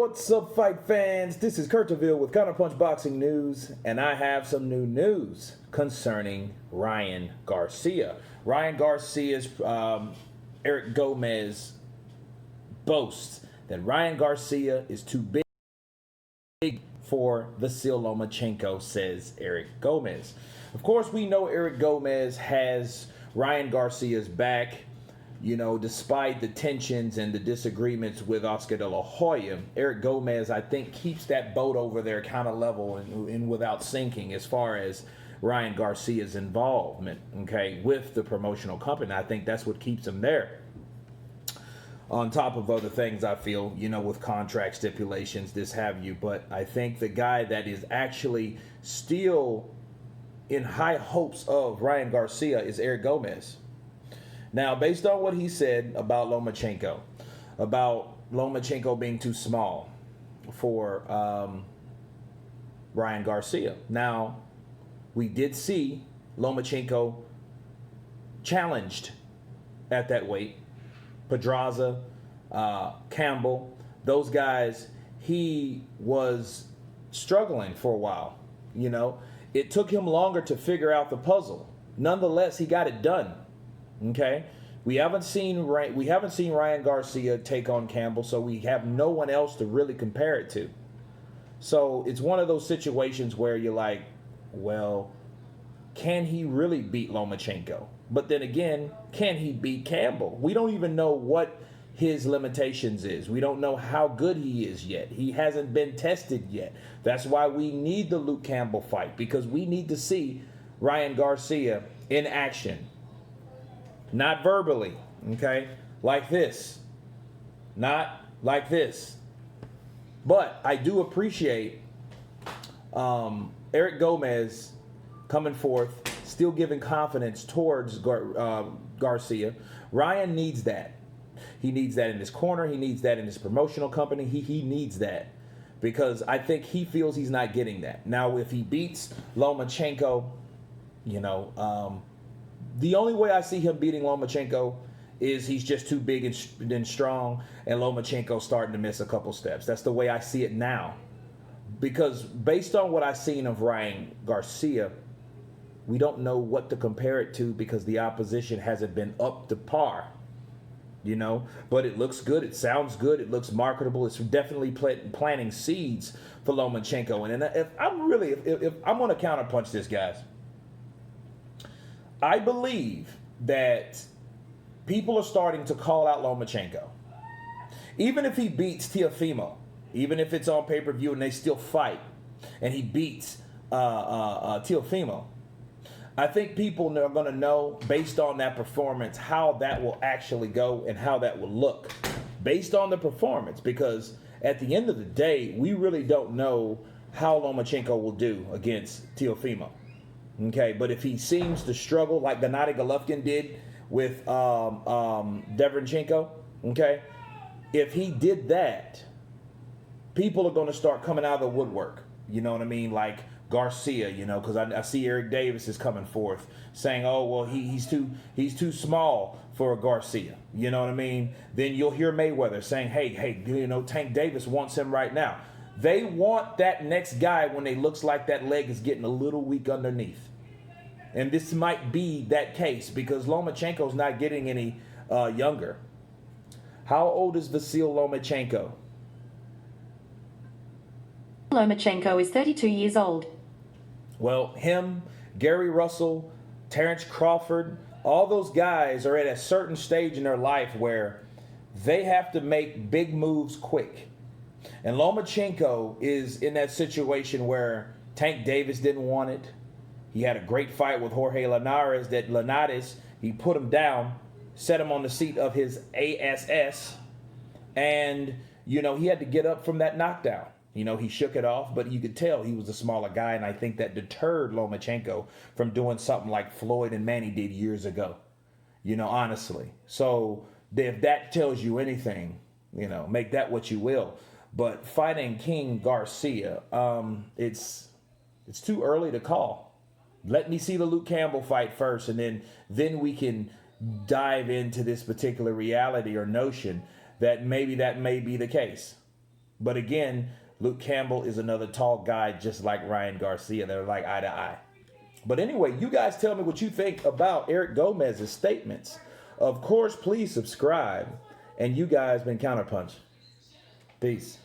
What's up, fight fans? This is Kurtaville with Counterpunch Boxing News, and I have some new news concerning Ryan Garcia. Ryan Garcia's Eric Gomez boasts that Ryan Garcia is too big for Vasily Lomachenko, says Eric Gomez. Of course, we know Eric Gomez has Ryan Garcia's back. You know, despite the tensions and the disagreements with Oscar De La Hoya, Eric Gomez, I think, keeps that boat over there kind of level and without sinking as far as Ryan Garcia's involvement, okay, with the promotional company. I think that's what keeps him there. On top of other things, I feel, you know, with contract stipulations, this have you. But I think the guy that is actually still in high hopes of Ryan Garcia is Eric Gomez. Now, based on what he said about Lomachenko being too small for Ryan Garcia. Now, we did see Lomachenko challenged at that weight. Pedraza, Campbell, those guys, he was struggling for a while. You know, it took him longer to figure out the puzzle. Nonetheless, he got it done. Okay, we haven't seen Ryan Garcia take on Campbell, so we have no one else to really compare it to. So it's one of those situations where you're like, well, can he really beat Lomachenko? But then again, can he beat Campbell? We don't even know what his limitations is. We don't know how good he is yet. He hasn't been tested yet. That's why we need the Luke Campbell fight, because we need to see Ryan Garcia in action. Not verbally, okay? Like this. Not like this. But I do appreciate Eric Gomez coming forth, still giving confidence towards Garcia. Ryan needs that. He needs that in his corner. He needs that in his promotional company. He needs that, because I think he feels he's not getting that. Now, if he beats Lomachenko, you know, the only way I see him beating Lomachenko is he's just too big and strong, and Lomachenko starting to miss a couple steps. That's the way I see it now. Because based on what I've seen of Ryan Garcia, we don't know what to compare it to, because the opposition hasn't been up to par. You know, but it looks good. It sounds good. It looks marketable. It's definitely planting seeds for Lomachenko. And if I'm going to counterpunch this, guys, I believe that people are starting to call out Lomachenko. Even if he beats Teofimo, even if it's on pay-per-view and they still fight, and he beats Teofimo, I think people are going to know, based on that performance, how that will actually go and how that will look based on the performance. Because at the end of the day, we really don't know how Lomachenko will do against Teofimo. Okay, but if he seems to struggle like Gennady Golovkin did with Derevyanchenko, okay, if he did that, people are going to start coming out of the woodwork. You know what I mean? Like Garcia, you know, because I see Eric Davis is coming forth saying, oh, well, he's too small for Garcia. You know what I mean? Then you'll hear Mayweather saying, hey, you know, Tank Davis wants him right now. They want that next guy when it looks like that leg is getting a little weak underneath. And this might be that case, because Lomachenko's not getting any younger. How old is Vasily Lomachenko? Lomachenko is 32 years old. Well, him, Gary Russell, Terrence Crawford, all those guys are at a certain stage in their life where they have to make big moves quick. And Lomachenko is in that situation where Tank Davis didn't want it. He had a great fight with Jorge Linares that Linares, he put him down, set him on the seat of his ASS, and, you know, he had to get up from that knockdown. You know, he shook it off, but you could tell he was a smaller guy, and I think that deterred Lomachenko from doing something like Floyd and Manny did years ago, you know, honestly. So if that tells you anything, you know, make that what you will. But fighting King Garcia, it's too early to call. Let me see the Luke Campbell fight first, and then we can dive into this particular reality or notion that may be the case. But again, Luke Campbell is another tall guy just like Ryan Garcia. They're like eye to eye. But anyway, you guys tell me what you think about Eric Gomez's statements. Of course, please subscribe. And you guys been Counterpunch. Peace.